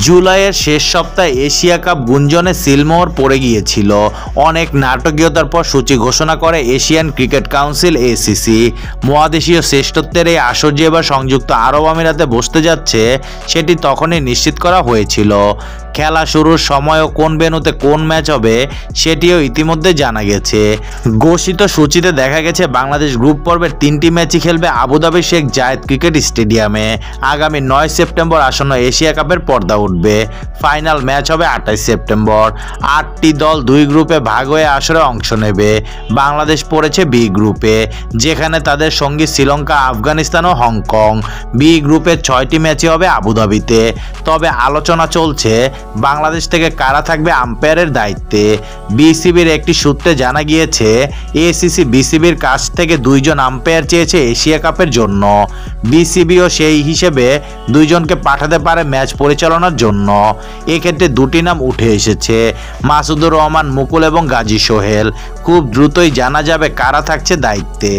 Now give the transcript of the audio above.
জুলাইয়ের শেষ সপ্তাহে এশিয়া কাপ গুঞ্জনে সিলমোহর পড়ে গিয়েছিল। অনেক নাটকীয়তার পর সূচি ঘোষণা করে এশিয়ান ক্রিকেট কাউন্সিল এসিসি। মহাদেশীয় শ্রেষ্ঠত্বের এই আসর যে এবার সংযুক্ত আরব আমিরাতে বসতে যাচ্ছে সেটি তখনই নিশ্চিত করা হয়েছিল। খেলা শুরুর সময় ও কোন ভেন্যুতে কোন ম্যাচ হবে সেটিও ইতিমধ্যে জানা গেছে। ঘোষিত সূচিতে দেখা গেছে বাংলাদেশ গ্রুপ পর্বের 3টি ম্যাচই খেলবে আবুধাবি শেখ জায়েদ ক্রিকেট স্টেডিয়ামে। আগামী 9 সেপ্টেম্বর আসন্ন এশিয়া কাপের পর্দা উঠবে। ফাইনাল ম্যাচ হবে 28 সেপ্টেম্বর। 8টি দল 2 গ্রুপে ভাগ হয়ে আসরে অংশ নেবে। বাংলাদেশ পড়েছে বি গ্রুপে, যেখানে তাদের সঙ্গী শ্রীলঙ্কা, আফগানিস্তান ও হংকং। বি গ্রুপের 6টি ম্যাচই হবে আবুধাবিতে। তবে আলোচনা চলছে বাংলাদেশ থেকে কারা থাকবে আম্পায়ারের দায়িত্বে। বিসিবির একটি সূত্রে জানা গিয়েছে এসিসি বিসিবির কাছ থেকে 2 জন আম্পায়ার চেয়েছে এশিয়া কাপের জন্য। বিসিবিও সেই হিসেবে 2 জনকে পাঠাতে পারে ম্যাচ পরিচালনার জন্য। এক্ষেত্রে 2টি নাম উঠে এসেছে, মাসুদুর রহমান মুকুল এবং গাজী সোহেল। খুব দ্রুতই জানা যাবে কারা থাকছে দায়িত্বে।